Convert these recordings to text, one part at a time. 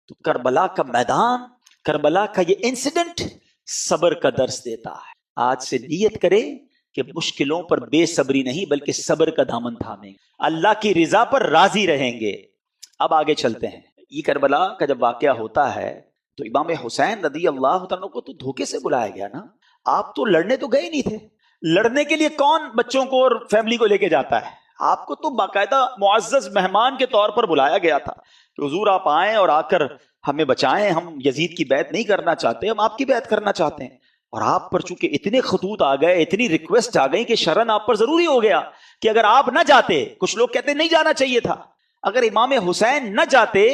تو کربلا کا میدان، کربلا کا یہ انسیڈنٹ صبر کا درس دیتا ہے. آج سے نیت کرے کہ مشکلوں پر بے صبری نہیں بلکہ صبر کا دامن تھامیں، اللہ کی رضا پر راضی رہیں گے. اب آگے چلتے ہیں. یہ کربلا کا جب واقعہ ہوتا ہے تو امام حسین رضی اللہ عنہ کو تو دھوکے سے بلایا گیا نا. آپ تو لڑنے تو گئے نہیں تھے. لڑنے کے لیے کون بچوں کو اور فیملی کو لے کے جاتا ہے؟ آپ کو تو باقاعدہ معزز مہمان کے طور پر بلایا گیا تھا کہ حضور آپ آئیں اور آ کر ہمیں بچائیں، ہم یزید کی بیعت نہیں کرنا چاہتے، ہم آپ کی بیعت کرنا چاہتے ہیں. اور آپ پر چونکہ اتنے خطوط آ گئے، اتنی ریکویسٹ آ گئی کہ شرن آپ پر ضروری ہو گیا کہ اگر آپ نہ جاتے، کچھ لوگ کہتے نہیں جانا چاہیے تھا، اگر امام حسین نہ جاتے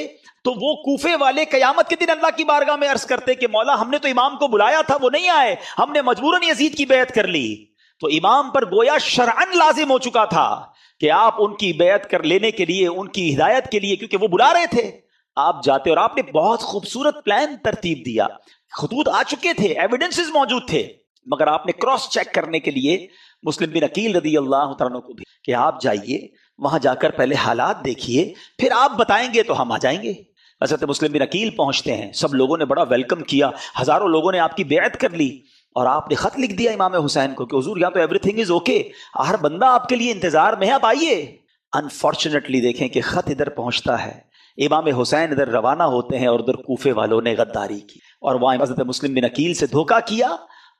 تو وہ کوفے والے قیامت کے دن اللہ کی بارگاہ میں عرض کرتے کہ مولا ہم نے تو امام کو بلایا تھا، وہ نہیں آئے، ہم نے مجبوراً یزید کی بیعت کر لی. تو امام پر گویا شرعن لازم ہو چکا تھا کہ آپ ان کی بیعت کر لینے کے لیے، ان کی ہدایت کے لیے، کیونکہ وہ بلا رہے تھے، آپ جاتے. اور آپ نے بہت خوبصورت پلان ترتیب دیا، خطوط آ چکے تھے، ایویڈنسز موجود تھے، مگر آپ نے کراس چیک کرنے کے لیے مسلم بن عقیل رضی اللہ عنہ کو بھی کہ آپ جائیے وہاں جا کر پہلے حالات دیکھیے، پھر آپ بتائیں گے تو ہم آ جائیں گے. حضرت مسلم بن عقیل پہنچتے ہیں، سب لوگوں نے بڑا ویلکم کیا، ہزاروں لوگوں نے آپ کی بیعت کر لی. اور آپ نے خط لکھ دیا امام حسین کو کہ حضور یہاں تو ایوری تھنگ از اوکے، ہر بندہ آپ کے لیے انتظار میں ہے، آپ آئیے. انفارچونیٹلی دیکھیں کہ خط ادھر پہنچتا ہے، امام حسین ادھر روانہ ہوتے ہیں اور ادھر کوفے والوں نے غداری کی اور وہاں حضرت مسلم بن عقیل سے دھوکہ کیا،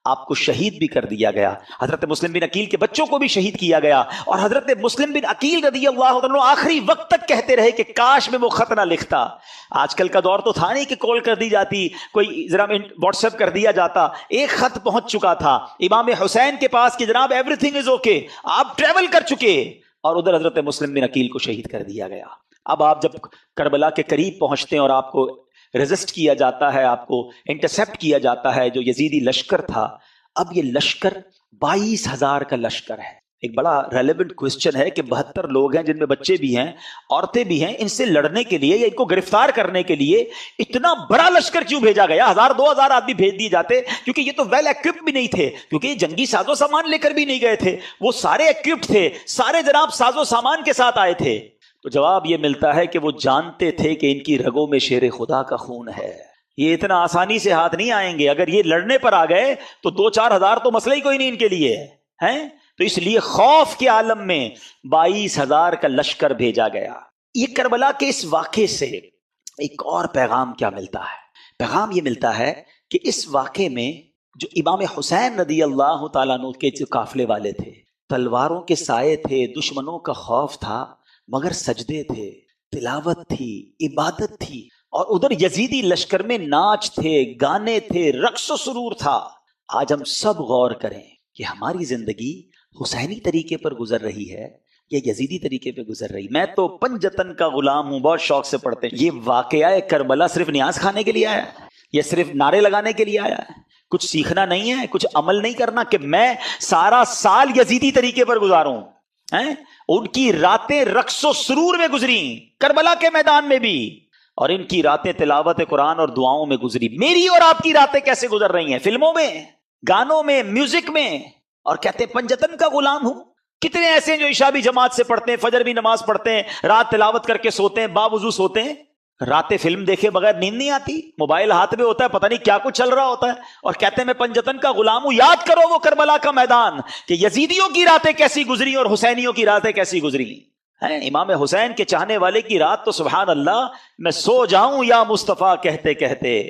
آپ کو شہید بھی کر دیا گیا. حضرت مسلم بن عقیل کے بچوں کو بھی شہید کیا گیا. اور حضرت مسلم بن عقیل رضی اللہ عنہ آخری وقت تک کہتے رہے کہ کاش میں وہ خط نہ لکھتا. آج کل کا دور تو تھا نہیں کہ کال کر دی جاتی، کوئی ذرا واٹس ایپ کر دیا جاتا. ایک خط پہنچ چکا تھا امام حسین کے پاس کہ جناب ایوری تھنگ از اوکے، آپ ٹریول کر چکے، اور ادھر حضرت مسلم بن عقیل کو شہید کر دیا گیا. اب آپ جب کربلا کے قریب پہنچتے ہیں اور آپ کو ریزسٹ کیا جاتا ہے، آپ کو انٹرسپٹ کیا جاتا ہے جو یزیدی لشکر تھا. اب یہ لشکر 22,000 کا لشکر ہے. ایک بڑا ریلیونٹ کوسچن ہے کہ 72 لوگ ہیں جن میں بچے بھی ہیں، عورتیں بھی ہیں، ان سے لڑنے کے لیے یا ان کو گرفتار کرنے کے لیے اتنا بڑا لشکر کیوں بھیجا گیا؟ 1,000-2,000 آدمی بھیج دیے جاتے، کیونکہ یہ تو ویل ایکوپڈ بھی نہیں تھے، کیونکہ یہ جنگی ساز و سامان لے کر بھی نہیں گئے تھے، وہ سارے ایکوپڈ تھے، سارے جناب ساز و سامان کے ساتھ آئے تھے. تو جواب یہ ملتا ہے کہ وہ جانتے تھے کہ ان کی رگوں میں شیر خدا کا خون ہے، یہ اتنا آسانی سے ہاتھ نہیں آئیں گے. اگر یہ لڑنے پر آ گئے تو 2-4 ہزار تو مسئلہ ہی کوئی نہیں ان کے لیے ہے. تو اس لیے خوف کے عالم میں 22,000 کا لشکر بھیجا گیا. یہ کربلا کے اس واقعے سے ایک اور پیغام کیا ملتا ہے؟ پیغام یہ ملتا ہے کہ اس واقعے میں جو امام حسین رضی اللہ تعالیٰ عنہ کے جو قافلے والے تھے، تلواروں کے سائے تھے، دشمنوں کا خوف تھا، مگر سجدے تھے، تلاوت تھی، عبادت تھی. اور ادھر یزیدی لشکر میں ناچ تھے، گانے تھے، رقص و سرور تھا. آج ہم سب غور کریں کہ ہماری زندگی حسینی طریقے پر گزر رہی ہے یا یزیدی طریقے پہ گزر رہی. میں تو پنجتن کا غلام ہوں، بہت شوق سے پڑھتے ہیں. یہ واقعہ کربلا صرف نیاز کھانے کے لیے آیا ہے یا صرف نعرے لگانے کے لیے آیا ہے؟ کچھ سیکھنا نہیں ہے، کچھ عمل نہیں کرنا کہ میں سارا سال یزیدی طریقے پر گزاروں. ان کی راتیں رقص و سرور میں گزری، کربلا کے میدان میں بھی، اور ان کی راتیں تلاوت قرآن اور دعاؤں میں گزری. میری اور آپ کی راتیں کیسے گزر رہی ہیں؟ فلموں میں، گانوں میں، میوزک میں، اور کہتے ہیں پنجتن کا غلام ہوں. کتنے ایسے ہیں جو عشاء بھی جماعت سے پڑھتے ہیں، فجر بھی نماز پڑھتے ہیں، رات تلاوت کر کے سوتے ہیں، باوضو سوتے ہیں، راتیں فلم دیکھے بغیر نیند نہیں آتی، موبائل ہاتھ میں ہوتا ہے، پتہ نہیں کیا کچھ چل رہا ہوتا ہے، اور کہتے ہیں میں پنجتن کا غلام ہوں. یاد کرو وہ کربلا کا میدان کہ یزیدیوں کی راتیں کیسی گزری اور حسینیوں کی راتیں کیسی گزری. امام حسین کے چاہنے والے کی رات تو سبحان اللہ، میں سو جاؤں یا مصطفیٰ کہتے کہتے،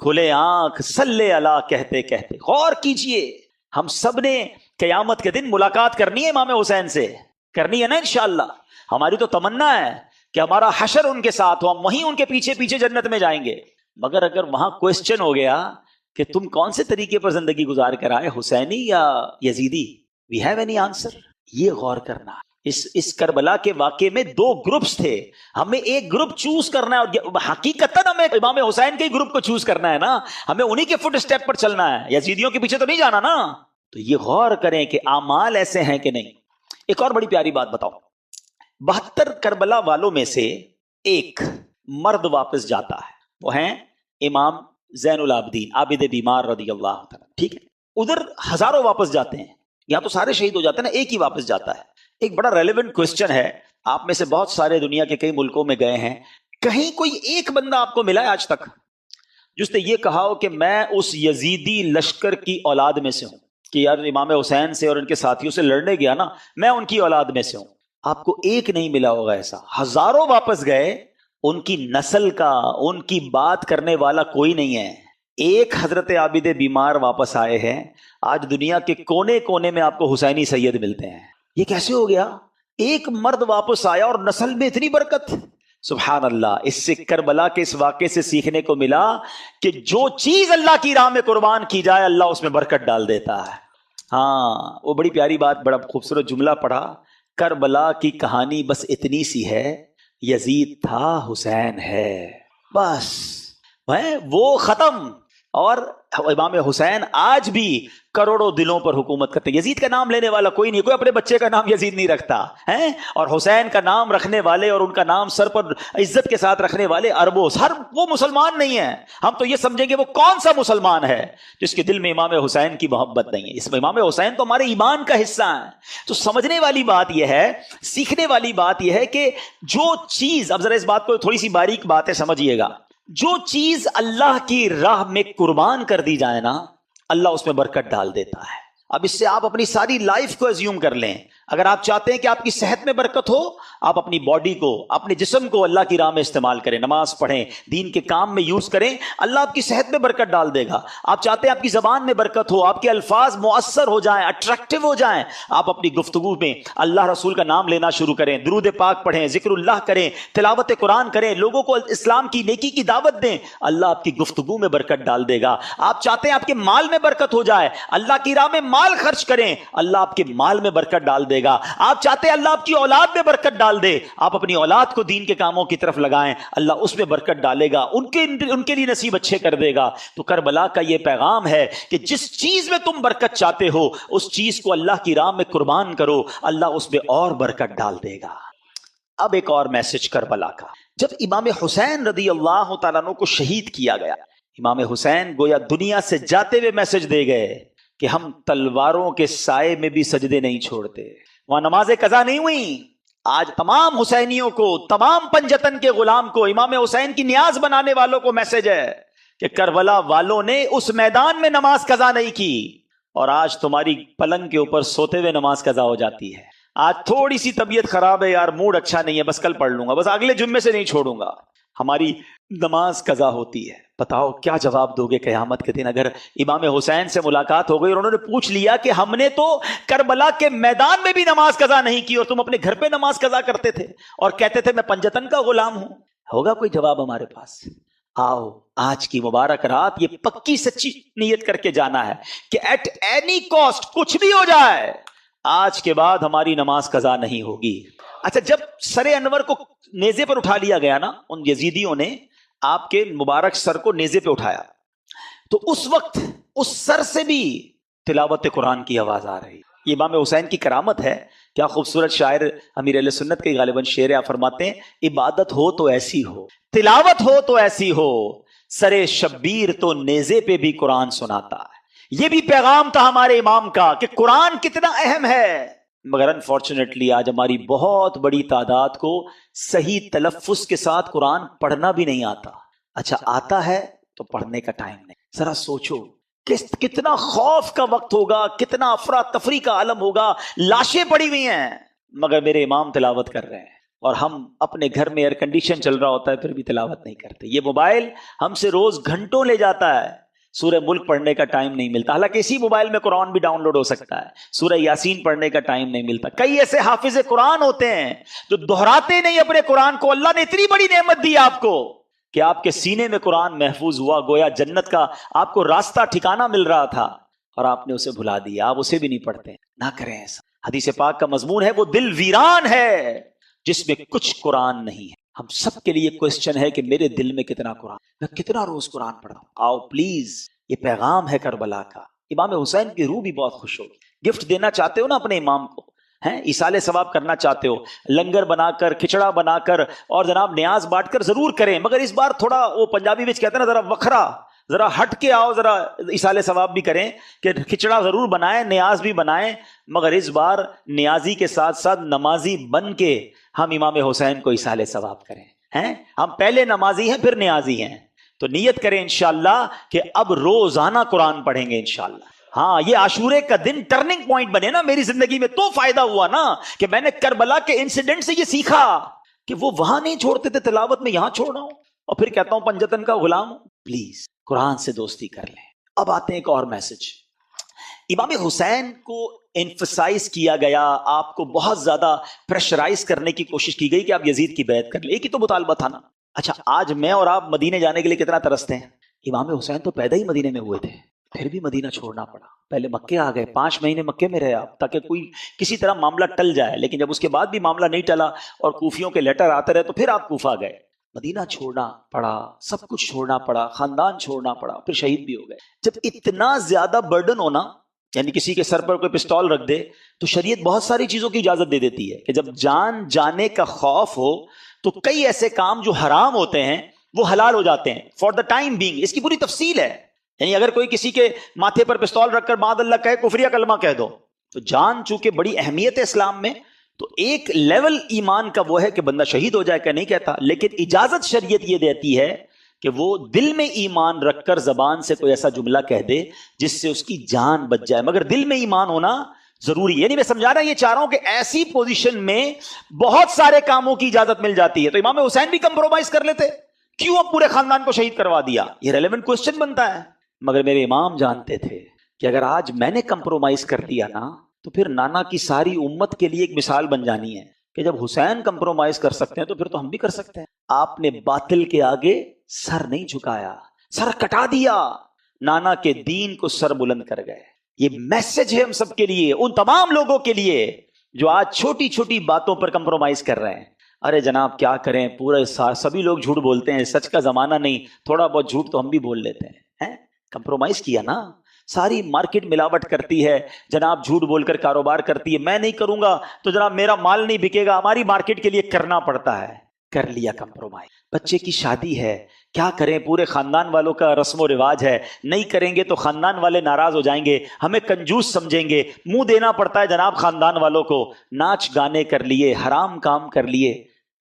کھلے آنکھ صلی اللہ کہتے کہتے. غور کیجئے، ہم سب نے قیامت کے دن ملاقات کرنی ہے امام حسین سے، کرنی ہے نا انشاءاللہ. ہماری تو تمنا ہے کہ ہمارا حشر ان کے ساتھ ہو، ہم وہیں ان کے پیچھے پیچھے جنت میں جائیں گے. مگر اگر وہاں کوسچن ہو گیا کہ تم کون سے طریقے پر زندگی گزار کر آئے، حسینی یا یزیدی، وی ہیو اینی آنسر؟ یہ غور کرنا. اس کربلا کے واقعے میں 2 گروپس تھے، ہمیں ایک گروپ چوز کرنا ہے، اور حقیقتاً ہمیں امام حسین کے گروپ کو چوز کرنا ہے نا، ہمیں انہی کے فٹ اسٹیپ پر چلنا ہے، یزیدیوں کے پیچھے تو نہیں جانا نا. تو یہ غور کریں کہ اعمال ایسے ہیں کہ نہیں. ایک اور بڑی پیاری بات بتاؤ، 72 کربلا والوں میں سے ایک مرد واپس جاتا ہے، وہ ہیں امام زین العابدین عابد بیمار رضی اللہ عنہ. ٹھیک ہے، ادھر ہزاروں واپس جاتے ہیں، یہاں تو سارے شہید ہو جاتے ہیں نا، ایک ہی واپس جاتا ہے. ایک بڑا ریلیونٹ کوسچن ہے، آپ میں سے بہت سارے دنیا کے کئی ملکوں میں گئے ہیں. کہیں کوئی ایک بندہ آپ کو ملا ہے آج تک جس نے یہ کہا ہو کہ میں اس یزیدی لشکر کی اولاد میں سے ہوں، کہ یار امام حسین سے اور ان کے ساتھیوں سے لڑنے گیا نا، میں ان کی اولاد میں سے ہوں؟ آپ کو ایک نہیں ملا ہوگا ایسا، ہزاروں واپس گئے، ان کی نسل کا، ان کی بات کرنے والا کوئی نہیں ہے۔ ایک حضرت عابد بیمار واپس آئے ہیں، آج دنیا کے کونے کونے میں آپ کو حسینی سید ملتے ہیں۔ یہ کیسے ہو گیا؟ ایک مرد واپس آیا اور نسل میں اتنی برکت۔ سبحان اللہ۔ اس سے کربلا کے اس واقعے سے سیکھنے کو ملا کہ جو چیز اللہ کی راہ میں قربان کی جائے اللہ اس میں برکت ڈال دیتا ہے۔ ہاں، وہ بڑی پیاری بات، بڑا خوبصورت جملہ پڑھا، کربلا کی کہانی بس اتنی سی ہے، یزید تھا، حسین ہے، بس وہ ختم۔ اور امام حسین آج بھی کروڑوں دلوں پر حکومت کرتے ہیں۔ یزید کا نام لینے والا کوئی نہیں، کوئی اپنے بچے کا نام یزید نہیں رکھتا ہے، اور حسین کا نام رکھنے والے اور ان کا نام سر پر عزت کے ساتھ رکھنے والے اربوں، ہر وہ مسلمان نہیں ہے۔ ہم تو یہ سمجھیں گے وہ کون سا مسلمان ہے جس کے دل میں امام حسین کی محبت نہیں ہے؟ اس میں امام حسین تو ہمارے ایمان کا حصہ ہیں۔ تو سمجھنے والی بات یہ ہے، سیکھنے والی بات یہ ہے کہ جو چیز، اب ذرا اس بات کو تھوڑی سی باریک بات ہے، سمجھیے گا، جو چیز اللہ کی راہ میں قربان کر دی جائے نا، اللہ اس میں برکت ڈال دیتا ہے۔ اب اس سے آپ اپنی ساری لائف کو ایزیوم کر لیں۔ اگر آپ چاہتے ہیں کہ آپ کی صحت میں برکت ہو، آپ اپنی باڈی کو، اپنے جسم کو اللہ کی راہ میں استعمال کریں، نماز پڑھیں، دین کے کام میں یوز کریں، اللہ آپ کی صحت میں برکت ڈال دے گا۔ آپ چاہتے ہیں آپ کی زبان میں برکت ہو، آپ کے الفاظ مؤثر ہو جائیں، اٹریکٹیو ہو جائیں، آپ اپنی گفتگو میں اللہ رسول کا نام لینا شروع کریں، درود پاک پڑھیں، ذکر اللہ کریں، تلاوت قرآن کریں، لوگوں کو اسلام کی نیکی کی دعوت دیں، اللہ آپ کی گفتگو میں برکت ڈال دے گا۔ آپ چاہتے ہیں آپ کے مال میں برکت ہو جائے، اللہ کی راہ میں مال خرچ کریں، اللہ آپ کے مال میں برکت ڈال دے گا۔ آپ چاہتے ہیں اللہ آپ کی اولاد میں برکت ڈال دے، آپ اپنی اولاد کو دین کے کاموں کی طرف لگائیں، اللہ اس میں برکت ڈالے گا، ان کے لیے نصیب اچھے کر دے گا۔ تو کربلا کا یہ پیغام ہے کہ جس چیز میں تم برکت چاہتے ہو اس چیز کو اللہ کی راہ میں قربان کرو، اللہ اس میں اور برکت ڈال دے گا۔ اب ایک اور میسج کربلا کا، جب امام حسین رضی اللہ تعالیٰ عنہ کو شہید کیا گیا، امام حسین گویا دنیا سے جاتے ہوئے میسج دے گئے کہ ہم تلواروں کے سائے میں بھی سجدے نہیں چھوڑتے۔ وہاں نمازیں قضا نہیں ہوئیں۔ آج تمام حسینیوں کو، تمام پنجتن کے غلام کو، امام حسین کی نیاز بنانے والوں کو میسج ہے کہ کربلا والوں نے اس میدان میں نماز قضا نہیں کی، اور آج تمہاری پلنگ کے اوپر سوتے ہوئے نماز قضا ہو جاتی ہے۔ آج تھوڑی سی طبیعت خراب ہے یار، موڈ اچھا نہیں ہے، بس کل پڑھ لوں گا، بس اگلے جمعے سے نہیں چھوڑوں گا، ہماری نماز قضا ہوتی ہے۔ بتاؤ کیا جواب دو گے قیامت کے دن اگر امام حسین سے ملاقات ہو گئی اور انہوں نے پوچھ لیا کہ ہم نے تو کربلا کے میدان میں بھی نماز قضا نہیں کی اور تم اپنے گھر پہ نماز قضا کرتے تھے اور کہتے تھے میں پنجتن کا غلام ہوں؟ ہوگا کوئی جواب ہمارے پاس؟ آؤ آج کی مبارک رات یہ پکی سچی نیت کر کے جانا ہے کہ ایٹ اینی کاسٹ کچھ بھی ہو جائے آج کے بعد ہماری نماز قضا نہیں ہوگی۔ اچھا، جب سر انور کو نیزے پر اٹھا لیا گیا نا، ان یزیدیوں نے آپ کے مبارک سر کو نیزے پہ اٹھایا، تو اس وقت اس سر سے بھی تلاوت قرآن کی آواز آ رہی۔ یہ امام حسین کی کرامت ہے۔ کیا خوبصورت شاعر امیر اہل سنت کے غالباً شعر آپ فرماتے ہیں، عبادت ہو تو ایسی ہو، تلاوت ہو تو ایسی ہو، سرے شبیر تو نیزے پہ بھی قرآن سناتا ہے۔ یہ بھی پیغام تھا ہمارے امام کا کہ قرآن کتنا اہم ہے، مگر انفارچونیٹلی آج ہماری بہت بڑی تعداد کو صحیح تلفظ کے ساتھ قرآن پڑھنا بھی نہیں آتا۔ اچھا آتا ہے تو پڑھنے کا ٹائم نہیں۔ ذرا سوچو کتنا خوف کا وقت ہوگا، کتنا افراتفری کا عالم ہوگا، لاشیں پڑی ہوئی ہیں مگر میرے امام تلاوت کر رہے ہیں، اور ہم اپنے گھر میں ایئر کنڈیشن چل رہا ہوتا ہے پھر بھی تلاوت نہیں کرتے۔ یہ موبائل ہم سے روز گھنٹوں لے جاتا ہے، سورہ ملک پڑھنے کا ٹائم نہیں ملتا، حالانکہ اسی موبائل میں قرآن بھی ڈاؤن لوڈ ہو سکتا ہے، سورہ یاسین پڑھنے کا ٹائم نہیں ملتا۔ کئی ایسے حافظ قرآن ہوتے ہیں جو دہراتے نہیں اپنے قرآن کو۔ اللہ نے اتنی بڑی نعمت دی آپ کو کہ آپ کے سینے میں قرآن محفوظ ہوا، گویا جنت کا آپ کو راستہ ٹھکانہ مل رہا تھا اور آپ نے اسے بھلا دیا، آپ اسے بھی نہیں پڑھتے۔ نہ کریں ایسا۔ حدیث پاک کا مضمون ہے وہ دل ویران ہے جس میں کچھ قرآن نہیں ہے۔ ہم سب کے لیے کوسچن ہے کہ میرے دل میں کتنا قرآن، میں کتنا روز قرآن پڑھا ہوں۔ آؤ پلیز، یہ پیغام ہے کربلا کا۔ امام حسین کی روح بھی بہت خوش ہوگی۔ گفٹ دینا چاہتے ہو نا اپنے امام کو، ہیں ایصال ثواب کرنا چاہتے ہو، لنگر بنا کر، کھچڑا بنا کر اور جناب نیاز بانٹ کر ضرور کریں، مگر اس بار تھوڑا وہ پنجابی میں کہتے ہیں نا ذرا وکھرا، ذرا ہٹ کے آؤ، ذرا ایصال ثواب بھی کریں کہ کھچڑا ضرور بنائیں، نیاز بھی بنائیں، مگر اس بار نیازی کے ساتھ ساتھ نمازی بن کے ہم امام حسین کو ایصال ثواب کریں۔ ہیں؟ ہم پہلے نمازی ہیں پھر نیازی ہیں. تو نیت کریں انشاءاللہ کہ اب روزانہ قرآن پڑھیں گے انشاءاللہ. ہاں یہ عاشورے کا دن ٹرننگ پوائنٹ بنے نا میری زندگی میں, تو فائدہ ہوا نا کہ میں نے کربلا کے انسیڈنٹ سے یہ سیکھا کہ وہ وہاں نہیں چھوڑتے تھے تلاوت میں, یہاں چھوڑ رہا ہوں اور پھر کہتا ہوں پنجتن کا غلام ہوں. پلیز قرآن سے دوستی کر لیں. اب آتے ہیں ایک اور میسج. امام حسین کو ایمفسائز کیا گیا, آپ کو بہت زیادہ پریشرائز کرنے کی کوشش کی گئی کہ آپ یزید کی بیعت کر لیں. ایک ہی تو مطالبہ تھا نا. اچھا آج میں اور آپ مدینے جانے کے لیے کتنا ترستے ہیں. امام حسین تو پیدا ہی مدینے میں ہوئے تھے, پھر بھی مدینہ چھوڑنا پڑا. پہلے مکے آ گئے, 5 مہینے مکے میں رہے آپ تاکہ کوئی کسی طرح معاملہ ٹل جائے, لیکن جب اس کے بعد بھی معاملہ نہیں ٹلا اور کوفیوں کے لیٹر آتے رہے تو پھر آپ کوفہ گئے. مدینہ چھوڑنا پڑا, سب کچھ چھوڑنا پڑا, خاندان چھوڑنا پڑا, پھر شہید بھی ہو گئے. جب اتنا زیادہ برڈن ہونا, یعنی کسی کے سر پر کوئی پستول رکھ دے, تو شریعت بہت ساری چیزوں کی اجازت دے دیتی ہے کہ جب جان جانے کا خوف ہو تو کئی ایسے کام جو حرام ہوتے ہیں وہ حلال ہو جاتے ہیں فار دا ٹائم بینگ. اس کی پوری تفصیل ہے. یعنی اگر کوئی کسی کے ماتھے پر پستول رکھ کر معاذ اللہ کہے کفریہ کلمہ کہہ دو, تو جان چونکہ بڑی اہمیت ہے اسلام میں, تو ایک لیول ایمان کا وہ ہے کہ بندہ شہید ہو جائے, کہ نہیں کہتا, لیکن اجازت شریعت یہ دیتی ہے کہ وہ دل میں ایمان رکھ کر زبان سے کوئی ایسا جملہ کہہ دے جس سے اس کی جان بچ جائے, مگر دل میں ایمان ہونا ضروری ہے. یعنی میں سمجھا رہا یہ چاہ رہا ہوں کہ ایسی پوزیشن میں بہت سارے کاموں کی اجازت مل جاتی ہے. تو امام حسین بھی کمپرومائز کر لیتے, کیوں اب پورے خاندان کو شہید کروا دیا؟ یہ ریلیونٹ کوسچن بنتا ہے. مگر میرے امام جانتے تھے کہ اگر آج میں نے کمپرومائز کر دیا نا تو پھر نانا کی ساری امت کے لیے ایک مثال بن جانی ہے کہ جب حسین کمپرومائز کر سکتے ہیں تو پھر تو ہم بھی کر سکتے ہیں. آپ نے باطل کے آگے سر نہیں جھکایا, سر کٹا دیا, نانا کے دین کو سر بلند کر گئے. یہ میسج ہے ہم سب کے لیے, ان تمام لوگوں کے لیے جو آج چھوٹی چھوٹی باتوں پر کمپرومائز کر رہے ہیں. ارے جناب کیا کریں, پورے سبھی لوگ جھوٹ بولتے ہیں, سچ کا زمانہ نہیں, تھوڑا بہت جھوٹ تو ہم بھی بول لیتے ہیں. کمپرومائز کیا نا, ساری مارکیٹ ملاوٹ کرتی ہے جناب, جھوٹ بول کر کاروبار کرتی ہے. میں نہیں کروں گا تو جناب میرا مال نہیں بکے گا, ہماری مارکیٹ کے لیے کرنا پڑتا ہے. کر لیا کمپرومائز. بچے کی شادی ہے, کیا کریں, پورے خاندان والوں کا رسم و رواج ہے, نہیں کریں گے تو خاندان والے ناراض ہو جائیں گے, ہمیں کنجوس سمجھیں گے, منہ دینا پڑتا ہے جناب خاندان والوں کو. ناچ گانے کر لیے, حرام کام کر لیے,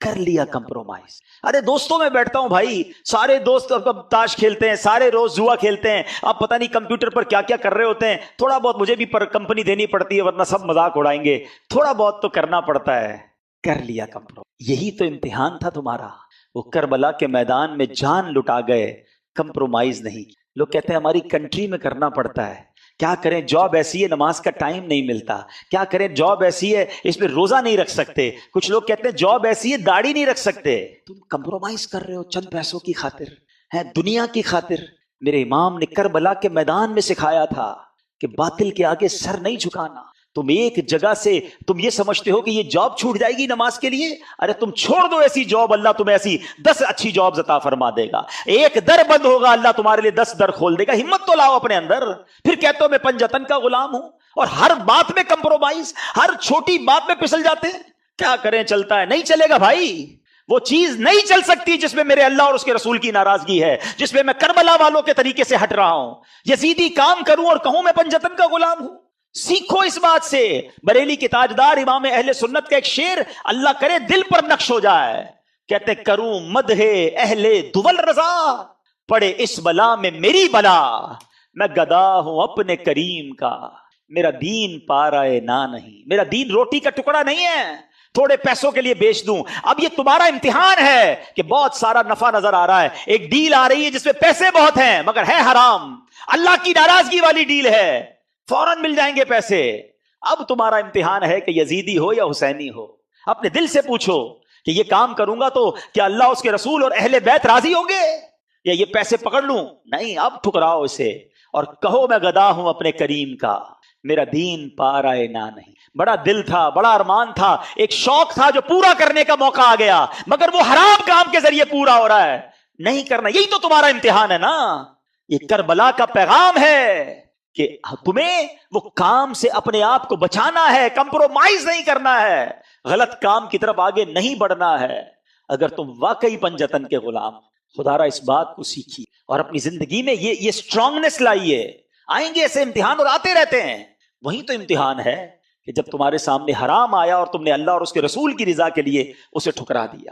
کر لیا کمپرومائز. ارے دوستوں میں بیٹھتا ہوں بھائی, سارے دوست تاش کھیلتے ہیں, سارے روز جوا کھیلتے ہیں, اب پتہ نہیں کمپیوٹر پر کیا کیا کر رہے ہوتے ہیں. تھوڑا بہت مجھے بھی پر کمپنی دینی پڑتی ہے ورنہ سب مذاق اڑائیں گے, تھوڑا بہت تو کرنا پڑتا ہے. کر لیا کمپرومائز. یہی تو امتحان تھا تمہارا. وہ کربلا کے میدان میں جان لٹا گئے, کمپرومائز نہیں. لوگ کہتے ہیں ہماری کنٹری میں کرنا پڑتا ہے, کیا کریں, جاب ایسی ہے نماز کا ٹائم نہیں ملتا, کیا کریں, جاب ایسی ہے اس میں روزہ نہیں رکھ سکتے. کچھ لوگ کہتے ہیں جاب ایسی ہے داڑھی نہیں رکھ سکتے. تم کمپرومائز کر رہے ہو چند پیسوں کی خاطر, ہے دنیا کی خاطر. میرے امام نے کربلا کے میدان میں سکھایا تھا کہ باطل کے آگے سر نہیں جھکانا. تم ایک جگہ سے تم یہ سمجھتے ہو کہ یہ جاب چھوٹ جائے گی نماز کے لیے, ارے تم چھوڑ دو ایسی جاب, اللہ تمہیں ایسی 10 اچھی جاب عطا فرما دے گا. ایک در بند ہوگا, اللہ تمہارے لیے 10 در کھول دے گا. ہمت تو لاؤ اپنے اندر. پھر کہتے ہو میں پنجتن کا غلام ہوں, اور ہر بات میں کمپرومائز, ہر چھوٹی بات میں پھسل جاتے ہیں. کیا کریں, چلتا ہے, نہیں چلے گا بھائی. وہ چیز نہیں چل سکتی جس میں میرے اللہ اور اس کے رسول کی ناراضگی ہے, جس میں میں کربلا والوں کے طریقے سے ہٹ رہا ہوں. یزیدی کام کروں اور کہوں میں پنجتن کا غلام ہوں. سیکھو اس بات سے. بریلی کے تاجدار امام اہل سنت کا ایک شعر اللہ کرے دل پر نقش ہو جائے, کہتے کروں مدح اہل دول رضا, پڑے اس بلا میں میری بلا, میں گدا ہوں اپنے کریم کا, میرا دین پارائے نہ نہیں. میرا دین روٹی کا ٹکڑا نہیں ہے تھوڑے پیسوں کے لیے بیچ دوں. اب یہ تمہارا امتحان ہے کہ بہت سارا نفع نظر آ رہا ہے, ایک ڈیل آ رہی ہے جس میں پیسے بہت ہیں مگر ہے حرام, اللہ کی ناراضگی والی ڈیل ہے, فوراً مل جائیں گے پیسے. اب تمہارا امتحان ہے کہ یزیدی ہو یا حسینی ہو. اپنے دل سے پوچھو کہ یہ کام کروں گا تو کیا اللہ اس کے رسول اور اہل بیت راضی ہوں گے, یا یہ پیسے پکڑ لوں؟ نہیں, اب ٹھکراؤ اسے اور کہو میں گدا ہوں اپنے کریم کا, میرا دین پارائے نہ نہیں. بڑا دل تھا, بڑا ارمان تھا, ایک شوق تھا جو پورا کرنے کا موقع آ گیا, مگر وہ حرام کام کے ذریعے پورا ہو رہا ہے. نہیں کرنا. یہی تو تمہارا امتحان ہے نا. یہ کربلا کا پیغام ہے کہ تمہیں وہ کام سے اپنے آپ کو بچانا ہے, کمپرومائز نہیں کرنا ہے, غلط کام کی طرف آگے نہیں بڑھنا ہے. اگر تم واقعی پنجتن کے غلام, خدا را اس بات کو سیکھیے اور اپنی زندگی میں یہ اسٹرانگنس لائیے. آئیں گے ایسے امتحان اور آتے رہتے ہیں. وہی تو امتحان ہے کہ جب تمہارے سامنے حرام آیا اور تم نے اللہ اور اس کے رسول کی رضا کے لیے اسے ٹھکرا دیا.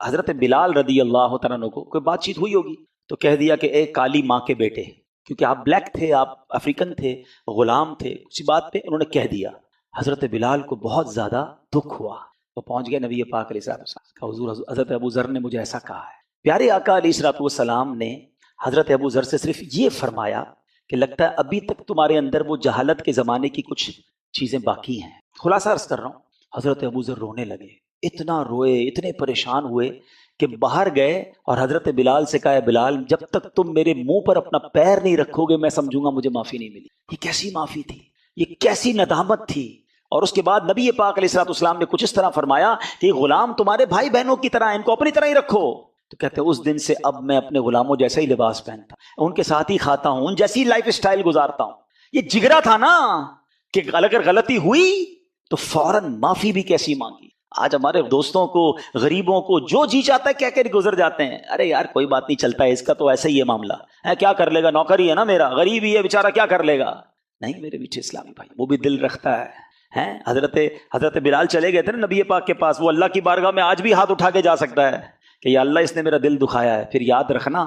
حضرت بلال رضی اللہ تعالیٰ عنہ کو کوئی بات چیت ہوئی ہوگی تو کہہ دیا کہ اے کالی ماں کے بیٹے، کیونکہ آپ بلیک تھے، آپ افریقن تھے، غلام تھے، کسی بات پہ انہوں نے کہہ دیا. حضرت بلال کو بہت زیادہ دکھ ہوا، وہ پہنچ گئے نبی پاک علیہ الصلوۃ والسلام کا، حضور حضرت ابو ذر نے مجھے ایسا کہا ہے. پیارے آقا علیہ الصلوۃ والسلام نے حضرت ابو ذر سے صرف یہ فرمایا کہ لگتا ہے ابھی تک تمہارے اندر وہ جہالت کے زمانے کی کچھ چیزیں باقی ہیں. خلاصہ عرض کر رہا ہوں، حضرت ابو ذر رونے لگے، اتنا روئے، اتنے پریشان ہوئے کہ باہر گئے اور حضرت بلال سے کہا، بلال جب تک تم میرے منہ پر اپنا پیر نہیں رکھو گے میں سمجھوں گا مجھے معافی نہیں ملی. یہ کیسی معافی تھی، یہ کیسی ندامت تھی. اور اس کے بعد نبی پاک علیہ الصلوۃ والسلام نے کچھ اس طرح فرمایا کہ یہ غلام تمہارے بھائی بہنوں کی طرح، ان کو اپنی طرح ہی رکھو. تو کہتے ہیں اس دن سے اب میں اپنے غلاموں جیسا ہی لباس پہنتا ہوں، ان کے ساتھ ہی کھاتا ہوں، ان جیسی لائف اسٹائل گزارتا ہوں. یہ جگرا تھا نا کہ اگر غلطی ہوئی تو فوراً معافی بھی کیسی مانگی. آج ہمارے دوستوں کو، غریبوں کو جو جی چاہتا ہے کہہ کے گزر جاتے ہیں، ارے یار کوئی بات نہیں، چلتا ہے، اس کا تو ایسا ہی ہے معاملہ ہے، کیا کر لے گا، نوکر ہی ہے نا میرا، غریب ہی ہے بیچارہ، کیا کر لے گا. نہیں میرے میٹھے اسلامی بھائی، وہ بھی دل رکھتا ہے. حضرت بلال چلے گئے تھے نا نبی پاک کے پاس، وہ اللہ کی بارگاہ میں آج بھی ہاتھ اٹھا کے جا سکتا ہے کہ یا اللہ اس نے میرا دل دکھایا ہے. پھر یاد رکھنا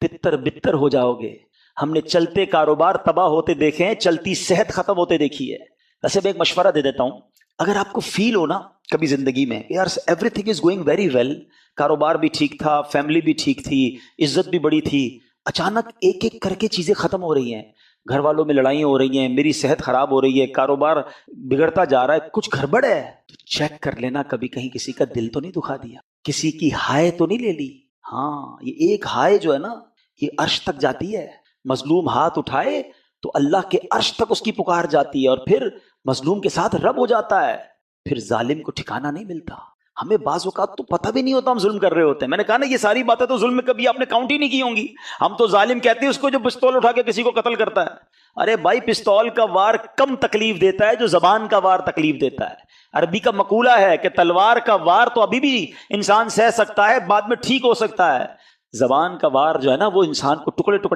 تتر بتر ہو جاؤ گے. ہم نے چلتے کاروبار تباہ ہوتے دیکھے ہیں، چلتی صحت ختم ہوتے دیکھی ہے. ویسے میں ایک مشورہ دے دیتا ہوں، اگر آپ کو فیل ہو نا کبھی زندگی میں یار everything is going very well, کاروبار بھی ٹھیک تھا، فیملی بھی ٹھیک تھی، عزت بھی بڑی تھی، اچانک ایک ایک کر کے چیزیں ختم ہو رہی ہیں، گھر والوں میں لڑائیاں ہو رہی ہیں، میری صحت خراب ہو رہی ہے، کاروبار بگڑتا جا رہا ہے، کچھ گڑبڑ ہے، تو چیک کر لینا کبھی کہیں کسی کا دل تو نہیں دکھا دیا، کسی کی ہائے تو نہیں لے لی. ہاں یہ ایک ہائے جو ہے نا یہ عرش تک جاتی ہے. مظلوم ہاتھ اٹھائے تو اللہ کے عرش تک اس کی پکار جاتی ہے، اور پھر مظلوم کے ساتھ رب ہو جاتا ہے. پھر ظالم کو ٹھکانہ نہیں ملتا. ہمیں بعض اوقات تو پتہ بھی نہیں ہوتا ہم ظلم کر رہے ہوتے ہیں. میں نے کہا نا یہ ساری باتیں تو ظلم میں کبھی آپ نے کاؤنٹ ہی نہیں کی ہوں گی. ہم تو ظالم کہتے ہیں اس کو جو پستول اٹھا کے کسی کو قتل کرتا ہے. ارے بھائی پستول کا وار کم تکلیف دیتا ہے جو زبان کا وار تکلیف دیتا ہے. عربی کا مقولہ ہے کہ تلوار کا وار تو ابھی بھی انسان سہ سکتا ہے، بعد میں ٹھیک ہو سکتا ہے، زبان کا وار جو ہے نا وہ انسان کو ٹکڑے ٹکڑے